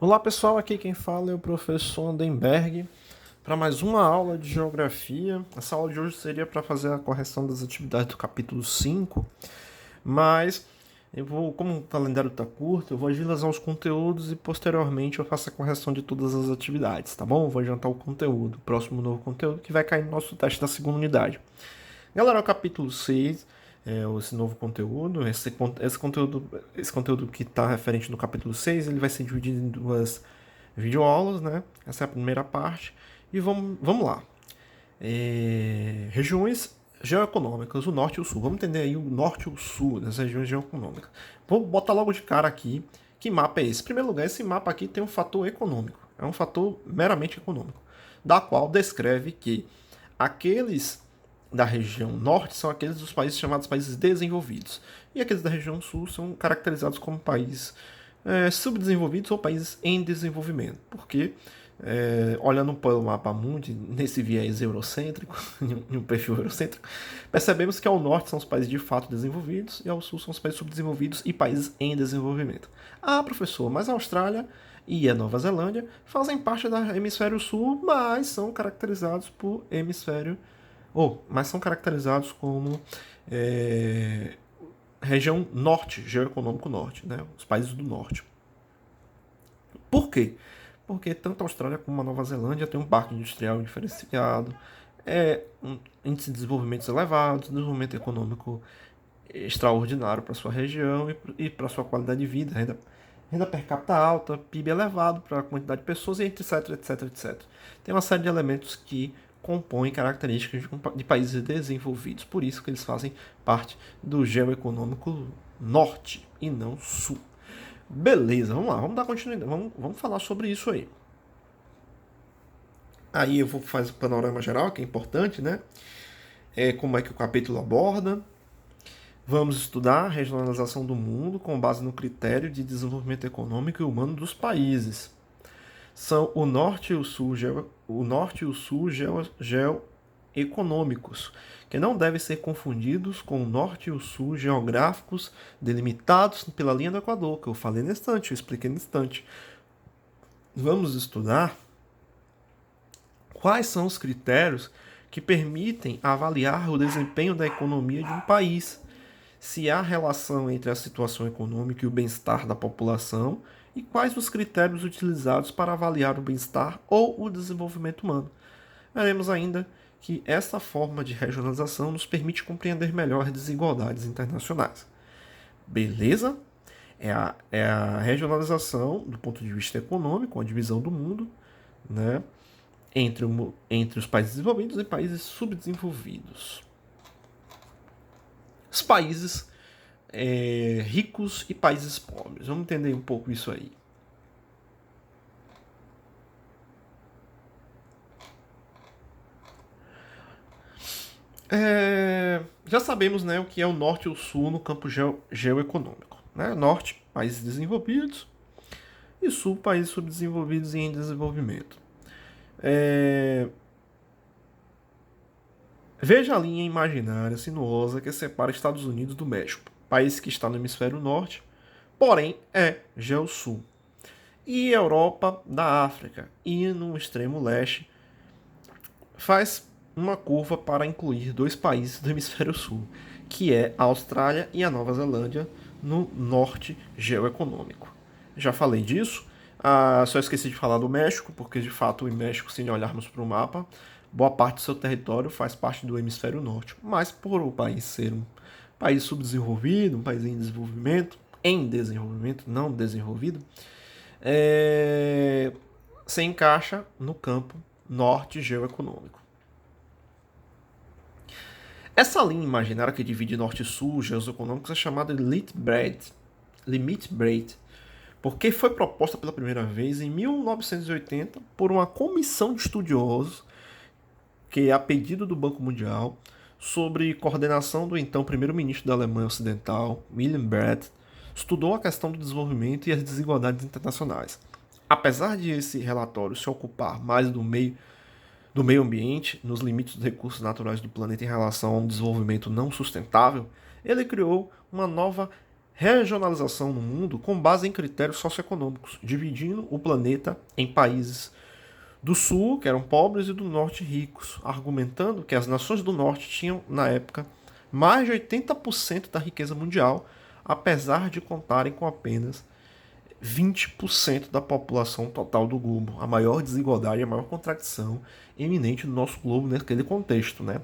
Olá pessoal, aqui quem fala é o professor Andenberg para mais uma aula de geografia. Essa aula de hoje seria para fazer a correção das atividades do capítulo 5, mas como o calendário está curto, eu vou agilizar os conteúdos e posteriormente eu faço a correção de todas as atividades, tá bom? Eu vou adiantar o conteúdo, o próximo novo conteúdo que vai cair no nosso teste da segunda unidade. Galera, o capítulo 6, esse novo conteúdo, esse conteúdo que está referente no capítulo 6, ele vai ser dividido em duas videoaulas, né? Essa é a primeira parte. E vamos lá. Regiões geoeconômicas, o norte e o sul. Vamos entender aí o norte e o sul das regiões geoeconômicas. Vou botar logo de cara aqui que mapa é esse. Em primeiro lugar, esse mapa aqui tem um fator econômico. É um fator meramente econômico, da qual descreve que aqueles da região norte são aqueles dos países chamados países desenvolvidos. E aqueles da região sul são caracterizados como países subdesenvolvidos ou países em desenvolvimento. Porque, olhando pelo mapa mundi, nesse viés eurocêntrico, em um perfil eurocêntrico, percebemos que ao norte são os países de fato desenvolvidos e ao sul são os países subdesenvolvidos e países em desenvolvimento. Ah, professor, mas a Austrália e a Nova Zelândia fazem parte do hemisfério sul, mas são caracterizados por hemisfério mas são caracterizados como é, região norte, geoeconômico norte, né? Os países do norte. Por quê? Porque tanto a Austrália como a Nova Zelândia têm um parque industrial diferenciado, um índice de desenvolvimento elevado, desenvolvimento econômico extraordinário para sua região e para sua qualidade de vida, renda per capita alta, PIB elevado para a quantidade de pessoas, e etc, etc, etc. Tem uma série de elementos que compõem características de países desenvolvidos. Por isso que eles fazem parte do geoeconômico norte e não sul. Beleza, vamos lá, vamos dar continuidade, vamos falar sobre isso aí. Aí eu vou fazer o panorama geral, que é importante, né? Como é que o capítulo aborda. Vamos estudar a regionalização do mundo com base no critério de desenvolvimento econômico e humano dos países. São o norte e o sul, geoeconômicos, que não devem ser confundidos com o norte e o sul geográficos delimitados pela linha do Equador, que eu falei no instante, eu expliquei no instante. Vamos estudar quais são os critérios que permitem avaliar o desempenho da economia de um país, se há relação entre a situação econômica e o bem-estar da população e quais os critérios utilizados para avaliar o bem-estar ou o desenvolvimento humano. Veremos ainda que essa forma de regionalização nos permite compreender melhor as desigualdades internacionais. Beleza? É a regionalização do ponto de vista econômico, a divisão do mundo, né, entre os países desenvolvidos e países subdesenvolvidos. Os países ricos e países pobres. Vamos entender um pouco isso aí. Já sabemos, né, o que é o norte e o sul no campo geoeconômico. Né? Norte, países desenvolvidos, e sul, países subdesenvolvidos e em desenvolvimento. Veja a linha imaginária sinuosa que separa Estados Unidos do México, país que está no hemisfério norte, porém é geosul. E Europa da África, e no extremo leste, faz uma curva para incluir dois países do hemisfério sul, que é a Austrália e a Nova Zelândia, no norte geoeconômico. Já falei disso, só esqueci de falar do México, porque de fato o México, se olharmos para o mapa, boa parte do seu território faz parte do hemisfério norte, mas por o país ser um país subdesenvolvido, um país em desenvolvimento, não desenvolvido, se encaixa no campo norte geoeconômico. Essa linha imaginária que divide norte e sul geoeconômicos é chamada de Limit Break, porque foi proposta pela primeira vez em 1980 por uma comissão de estudiosos que, a pedido do Banco Mundial, sob coordenação do então primeiro-ministro da Alemanha Ocidental, Wilhelm Brandt, estudou a questão do desenvolvimento e as desigualdades internacionais. Apesar de esse relatório se ocupar mais do meio ambiente, nos limites dos recursos naturais do planeta em relação a um desenvolvimento não sustentável, ele criou uma nova regionalização no mundo com base em critérios socioeconômicos, dividindo o planeta em países do sul, que eram pobres, e do norte, ricos, argumentando que as nações do norte tinham, na época, mais de 80% da riqueza mundial, apesar de contarem com apenas 20% da população total do globo. A maior desigualdade, a maior contradição eminente do nosso globo naquele contexto, né?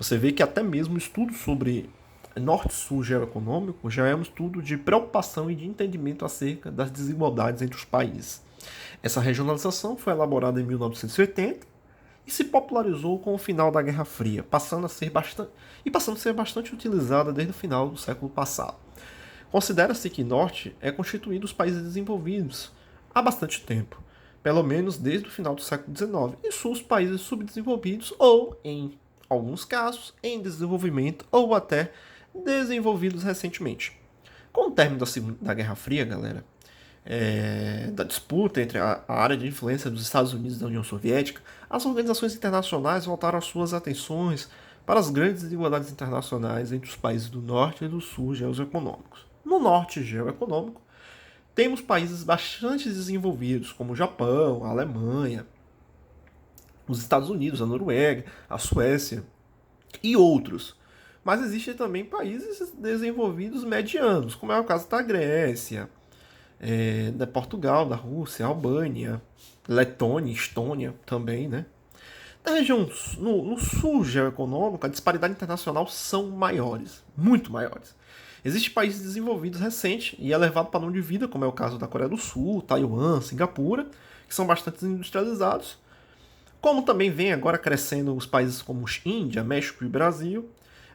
Você vê que até mesmo o estudo sobre norte-sul geoeconômico já é um estudo de preocupação e de entendimento acerca das desigualdades entre os países. Essa regionalização foi elaborada em 1980 e se popularizou com o final da Guerra Fria, passando a ser bastante utilizada desde o final do século passado. Considera-se que Norte é constituído dos países desenvolvidos há bastante tempo, pelo menos desde o final do século XIX, e Sul os países subdesenvolvidos ou, em alguns casos, em desenvolvimento ou até desenvolvidos recentemente. Com o término da Guerra Fria, galera, da disputa entre a área de influência dos Estados Unidos e da União Soviética, as organizações internacionais voltaram as suas atenções para as grandes desigualdades internacionais entre os países do Norte e do Sul geoeconômicos. No Norte geoeconômico, temos países bastante desenvolvidos, como o Japão, a Alemanha, os Estados Unidos, a Noruega, a Suécia e outros. Mas existem também países desenvolvidos medianos, como é o caso da Grécia, da Portugal, da Rússia, Albânia, Letônia, Estônia também, né? Na região, no sul geoeconômico, a disparidade internacional são maiores, muito maiores. Existem países desenvolvidos recentes e elevado padrão de vida, como é o caso da Coreia do Sul, Taiwan, Singapura, que são bastante industrializados, como também vem agora crescendo os países como Índia, México e Brasil.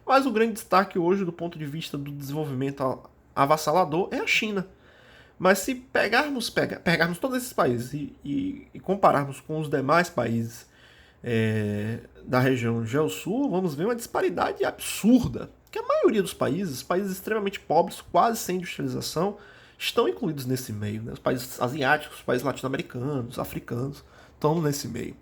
Mas o grande destaque hoje, do ponto de vista do desenvolvimento avassalador, é a China. Mas se pegarmos todos esses países e compararmos com os demais países da região Geo-Sul, vamos ver uma disparidade absurda. Que a maioria dos países extremamente pobres, quase sem industrialização, estão incluídos nesse meio. Né? Os países asiáticos, os países latino-americanos, africanos, estão nesse meio.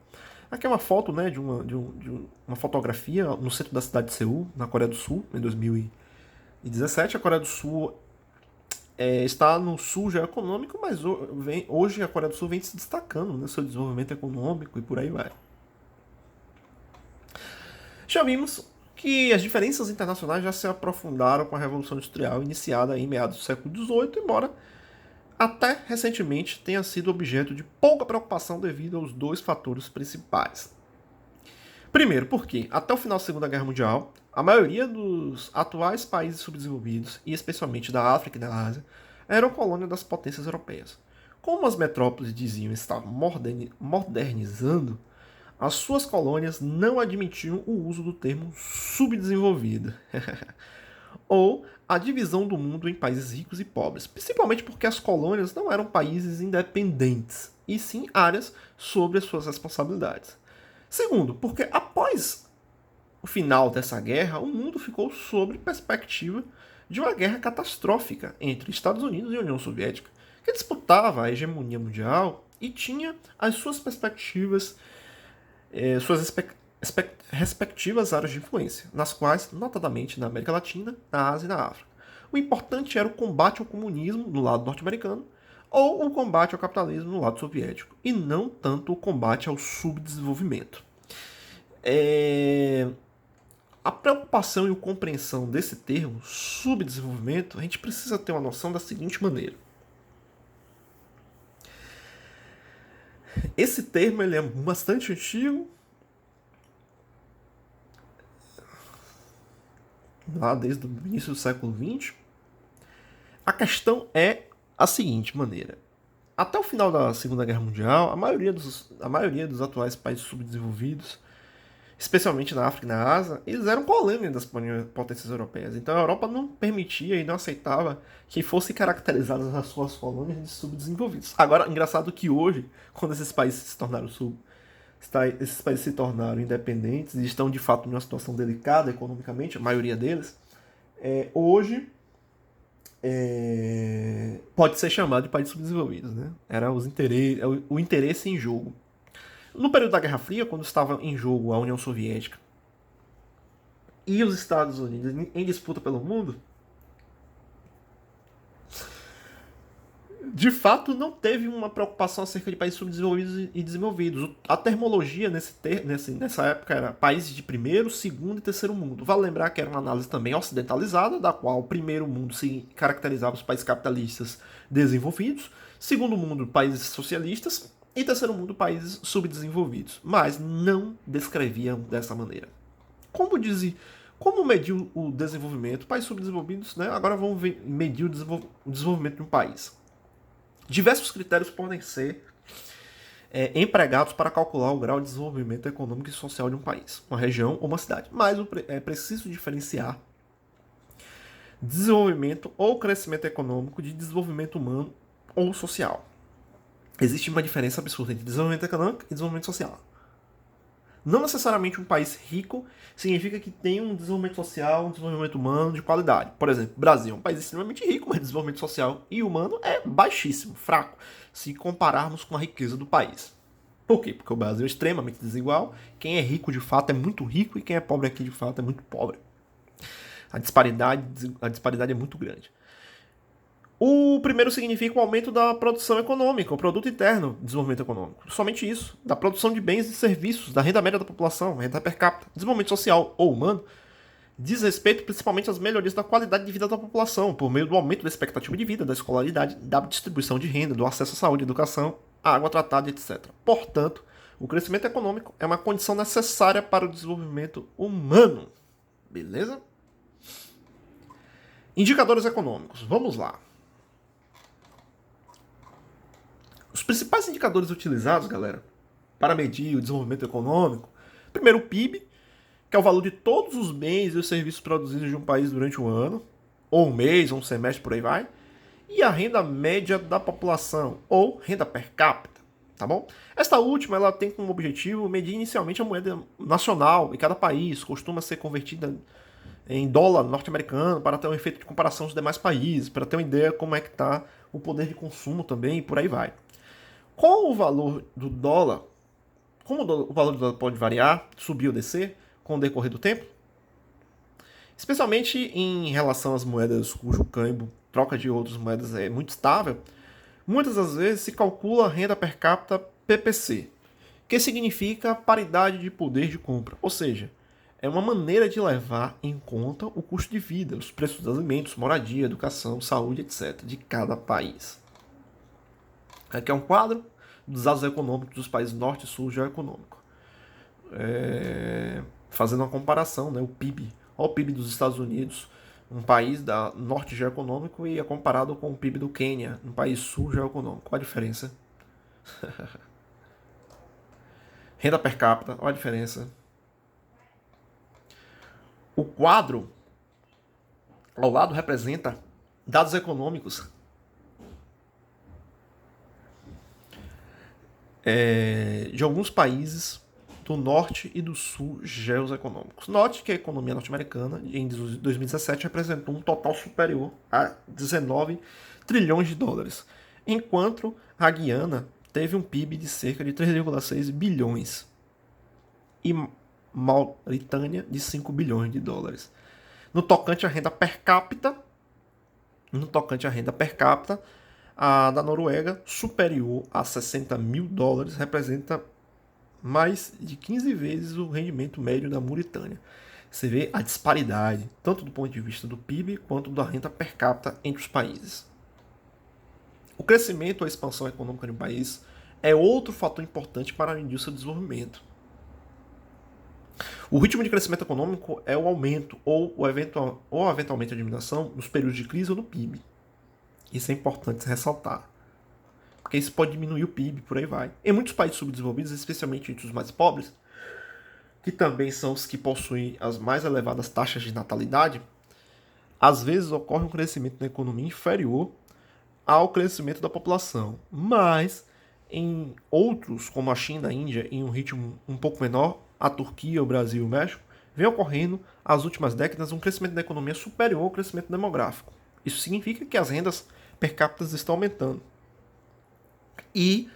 Aqui é uma foto, né, de uma fotografia no centro da cidade de Seul, na Coreia do Sul, em 2017. A Coreia do Sul está no sul geoeconômico, mas hoje a Coreia do Sul vem se destacando no seu desenvolvimento econômico e por aí vai. Já vimos que as diferenças internacionais já se aprofundaram com a Revolução Industrial iniciada em meados do século XVIII, embora até recentemente tenha sido objeto de pouca preocupação devido aos dois fatores principais. Primeiro, porque até o final da Segunda Guerra Mundial, a maioria dos atuais países subdesenvolvidos, e especialmente da África e da Ásia, eram colônia das potências europeias. Como as metrópoles diziam estar modernizando, as suas colônias não admitiam o uso do termo subdesenvolvido, ou a divisão do mundo em países ricos e pobres, principalmente porque as colônias não eram países independentes, e sim áreas sobre as suas responsabilidades. Segundo, porque após o final dessa guerra, o mundo ficou sob perspectiva de uma guerra catastrófica entre Estados Unidos e União Soviética, que disputava a hegemonia mundial e tinha as suas perspectivas, suas respectivas áreas de influência, nas quais, notadamente na América Latina, na Ásia e na África. O importante era o combate ao comunismo no lado norte-americano ou o combate ao capitalismo no lado soviético, e não tanto o combate ao subdesenvolvimento. A preocupação e a compreensão desse termo, subdesenvolvimento, a gente precisa ter uma noção da seguinte maneira. Esse termo ele é bastante antigo, lá desde o início do século XX. A questão é a seguinte maneira. Até o final da Segunda Guerra Mundial, a maioria dos atuais países subdesenvolvidos, especialmente na África e na Ásia, eles eram colônias das potências europeias. Então a Europa não permitia e não aceitava que fossem caracterizadas as suas colônias de subdesenvolvidos. Agora, engraçado que hoje, quando esses países se tornaram independentes e estão de fato em uma situação delicada economicamente, a maioria deles, hoje pode ser chamado de países subdesenvolvidos, né? Era o interesse em jogo. No período da Guerra Fria, quando estava em jogo a União Soviética e os Estados Unidos em disputa pelo mundo, De fato, não teve uma preocupação acerca de países subdesenvolvidos e desenvolvidos. A termologia nessa época era países de primeiro, segundo e terceiro mundo. Vale lembrar que era uma análise também ocidentalizada, da qual o primeiro mundo se caracterizava os países capitalistas desenvolvidos, segundo mundo, países socialistas e terceiro mundo, países subdesenvolvidos. Mas não descreviam dessa maneira. Como medir o desenvolvimento? Países subdesenvolvidos, né? Agora vamos medir o desenvolvimento de um país. Diversos critérios podem ser empregados para calcular o grau de desenvolvimento econômico e social de um país, uma região ou uma cidade. Mas é preciso diferenciar desenvolvimento ou crescimento econômico de desenvolvimento humano ou social. Existe uma diferença absurda entre desenvolvimento econômico e desenvolvimento social. Não necessariamente um país rico significa que tem um desenvolvimento social, um desenvolvimento humano de qualidade. Por exemplo, o Brasil é um país extremamente rico, mas o desenvolvimento social e humano é baixíssimo, fraco, se compararmos com a riqueza do país. Por quê? Porque o Brasil é extremamente desigual. Quem é rico de fato é muito rico e quem é pobre aqui de fato é muito pobre. A disparidade é muito grande. O primeiro significa o aumento da produção econômica, o produto interno de desenvolvimento econômico. Somente isso. Da produção de bens e serviços, da renda média da população, renda per capita. Desenvolvimento social ou humano diz respeito principalmente às melhorias da qualidade de vida da população, por meio do aumento da expectativa de vida, da escolaridade, da distribuição de renda, do acesso à saúde, educação, à água tratada, etc. Portanto, o crescimento econômico é uma condição necessária para o desenvolvimento humano. Beleza? Indicadores econômicos. Vamos lá. Os principais indicadores utilizados, galera, para medir o desenvolvimento econômico, primeiro o PIB, que é o valor de todos os bens e os serviços produzidos de um país durante um ano, ou um mês, ou um semestre, por aí vai, e a renda média da população, ou renda per capita, tá bom? Esta última, ela tem como objetivo medir inicialmente a moeda nacional em cada país, costuma ser convertida em dólar norte-americano para ter um efeito de comparação com os demais países, para ter uma ideia como é que está o poder de consumo também, e por aí vai. Com o valor do dólar, como o valor do dólar pode variar, subir ou descer com o decorrer do tempo, especialmente em relação às moedas cujo câmbio, troca de outras moedas é muito estável, muitas das vezes se calcula a renda per capita PPC, que significa paridade de poder de compra, ou seja, é uma maneira de levar em conta o custo de vida, os preços dos alimentos, moradia, educação, saúde, etc., de cada país. Aqui é um quadro dos dados econômicos dos países norte e sul geoeconômico. Fazendo uma comparação, né, o PIB. Olha o PIB dos Estados Unidos, um país da norte geoeconômico, e é comparado com o PIB do Quênia, um país sul geoeconômico. Qual a diferença? Renda per capita, olha a diferença. O quadro ao lado representa dados econômicos de alguns países do norte e do sul geoeconômicos. Note que a economia norte-americana, em 2017, representou um total superior a 19 trilhões de dólares, enquanto a Guiana teve um PIB de cerca de 3,6 bilhões e Mauritânia de 5 bilhões de dólares. No tocante à renda per capita, a da Noruega, superior a 60 mil dólares, representa mais de 15 vezes o rendimento médio da Mauritânia. Você vê a disparidade, tanto do ponto de vista do PIB quanto da renda per capita entre os países. O crescimento ou a expansão econômica de um país é outro fator importante para medir o seu desenvolvimento. O ritmo de crescimento econômico é o aumento ou eventualmente a diminuição nos períodos de crise ou no PIB. Isso é importante ressaltar, porque isso pode diminuir o PIB, por aí vai. Em muitos países subdesenvolvidos, especialmente entre os mais pobres, que também são os que possuem as mais elevadas taxas de natalidade, às vezes ocorre um crescimento da economia inferior ao crescimento da população. Mas em outros, como a China, a Índia, em um ritmo um pouco menor, a Turquia, o Brasil e o México, vem ocorrendo, nas últimas décadas, um crescimento da economia superior ao crescimento demográfico. Isso significa que as rendas per capita estão aumentando. E,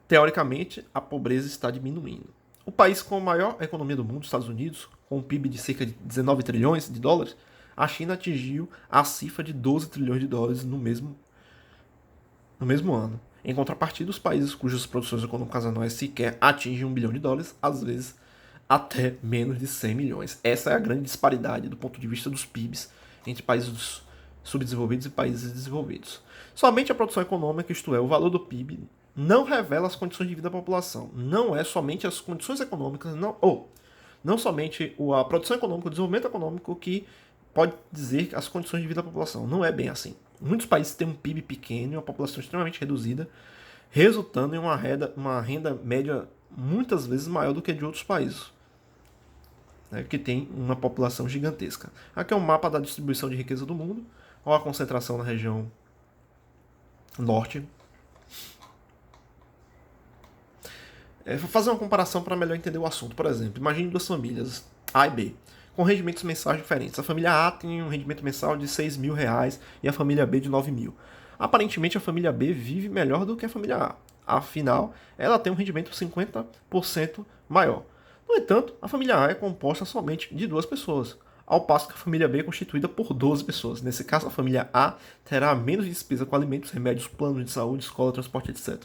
teoricamente, a pobreza está diminuindo. O país com a maior economia do mundo, os Estados Unidos, com um PIB de cerca de 19 trilhões de dólares, a China atingiu a cifra de 12 trilhões de dólares no mesmo no mesmo ano. Em contrapartida, os países cujas produções econômicas anuais sequer atingem US$ 1 bilhão, às vezes até menos de 100 milhões. Essa é a grande disparidade do ponto de vista dos PIBs entre países subdesenvolvidos e países desenvolvidos. Somente a produção econômica, isto é, o valor do PIB, não revela as condições de vida da população. Não é somente as condições econômicas, não somente a produção econômica, o desenvolvimento econômico que pode dizer as condições de vida da população. Não é bem assim. Muitos países têm um PIB pequeno e uma população extremamente reduzida, resultando em uma renda média muitas vezes maior do que a de outros países, né, que tem uma população gigantesca. Aqui é um mapa da distribuição de riqueza do mundo. Olha a concentração na região norte. Vou fazer uma comparação para melhor entender o assunto. Por exemplo, imagine duas famílias, A e B, com rendimentos mensais diferentes. A família A tem um rendimento mensal de R$ 6.000 e a família B de 9.000. Aparentemente, a família B vive melhor do que a família A. Afinal, ela tem um rendimento 50% maior. No entanto, a família A é composta somente de duas pessoas, ao passo que a família B é constituída por 12 pessoas. Nesse caso, a família A terá menos despesa com alimentos, remédios, planos de saúde, escola, transporte, etc.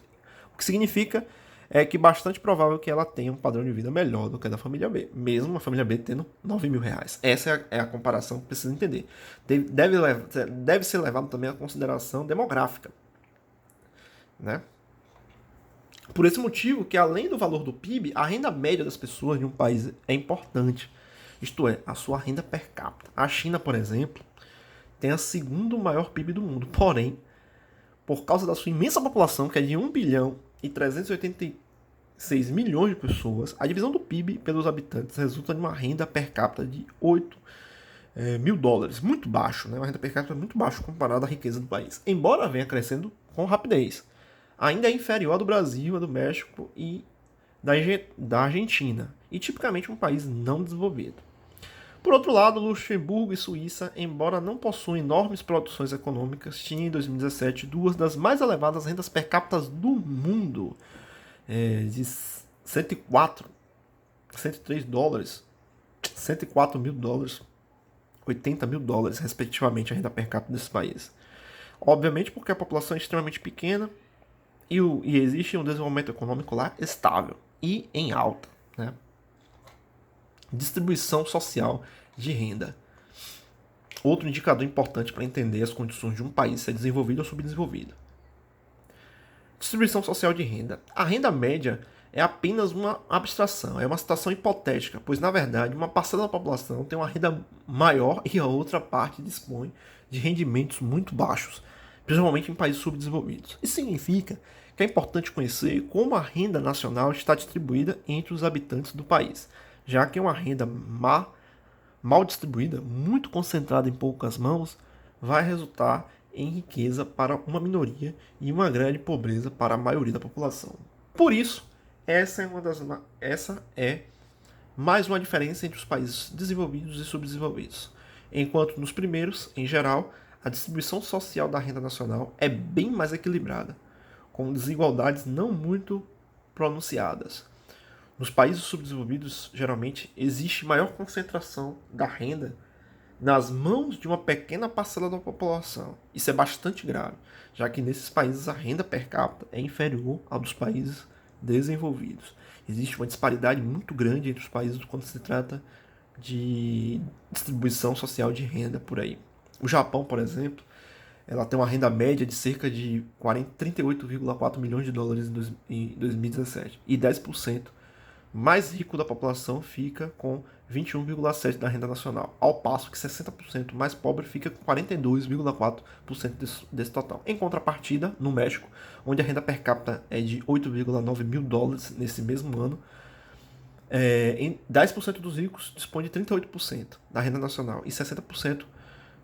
O que significa é que bastante provável que ela tenha um padrão de vida melhor do que a da família B, mesmo a família B tendo R$ 9.000. Essa é a comparação que precisa entender. Deve ser levado também a consideração demográfica, né? Por esse motivo que, além do valor do PIB, a renda média das pessoas de um país é importante. Isto é, a sua renda per capita. A China, por exemplo, tem a segundo maior PIB do mundo. Porém, por causa da sua imensa população, que é de 1.386 bilhões de pessoas, a divisão do PIB pelos habitantes resulta em uma renda per capita de $8.000. Muito baixo, né? Uma renda per capita muito baixo comparada à riqueza do país. Embora venha crescendo com rapidez, ainda é inferior à do Brasil, à do México e da Argentina, e tipicamente um país não desenvolvido. Por outro lado, Luxemburgo e Suíça, embora não possuam enormes produções econômicas, tinham em 2017 duas das mais elevadas rendas per capita do mundo, de 104, $103, $104.000, $80.000, respectivamente, a renda per capita desse país. Obviamente porque a população é extremamente pequena e existe um desenvolvimento econômico lá estável e em alta, né? Distribuição social de renda. Outro indicador importante para entender as condições de um país ser desenvolvido ou subdesenvolvido. Distribuição social de renda. A renda média é apenas uma abstração, é uma situação hipotética, pois na verdade uma parcela da população tem uma renda maior e a outra parte dispõe de rendimentos muito baixos, principalmente em países subdesenvolvidos. Isso significa que é importante conhecer como a renda nacional está distribuída entre os habitantes do país, já que uma renda mal distribuída, muito concentrada em poucas mãos, vai resultar em riqueza para uma minoria e uma grande pobreza para a maioria da população. Por isso, essa é mais uma diferença entre os países desenvolvidos e subdesenvolvidos. Enquanto nos primeiros, em geral, a distribuição social da renda nacional é bem mais equilibrada, com desigualdades não muito pronunciadas. Nos países subdesenvolvidos, geralmente, existe maior concentração da renda nas mãos de uma pequena parcela da população. Isso é bastante grave, já que nesses países a renda per capita é inferior à dos países desenvolvidos. Existe uma disparidade muito grande entre os países quando se trata de distribuição social de renda por aí. O Japão, por exemplo, ela tem uma renda média de cerca de 38,4 milhões de dólares em 2017 e 10% mais rico da população fica com 21,7% da renda nacional, ao passo que 60% mais pobre fica com 42,4% desse total. Em contrapartida, no México, onde a renda per capita é de $8.900 nesse mesmo ano, 10% dos ricos dispõe de 38% da renda nacional e 60%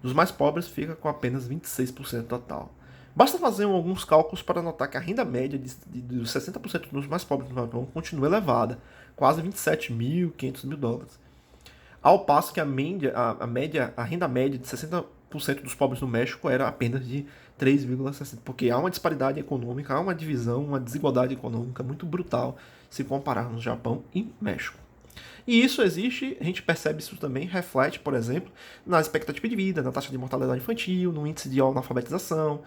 dos mais pobres fica com apenas 26% total. Basta fazer alguns cálculos para notar que a renda média dos 60% dos mais pobres no Japão continua elevada, quase $27.500. Ao passo que a renda média de 60% dos pobres no México era apenas de 3,60%, porque há uma disparidade econômica, há uma divisão, uma desigualdade econômica muito brutal se compararmos Japão e México. E isso existe, a gente percebe isso também, reflete, por exemplo, na expectativa de vida, na taxa de mortalidade infantil, no índice de analfabetização,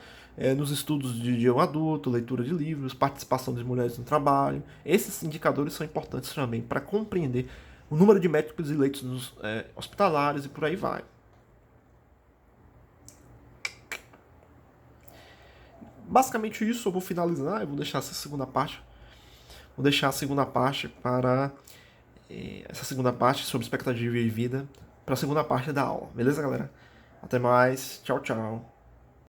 nos estudos de um adulto, leitura de livros, participação das mulheres no trabalho. Esses indicadores são importantes também para compreender o número de médicos e leitos nos hospitalários e por aí vai. Basicamente isso, eu vou finalizar, eu vou deixar essa segunda parte. Vou deixar a segunda parte para essa segunda parte sobre expectativa de vida para a segunda parte da aula. Beleza, galera? Até mais. Tchau, tchau.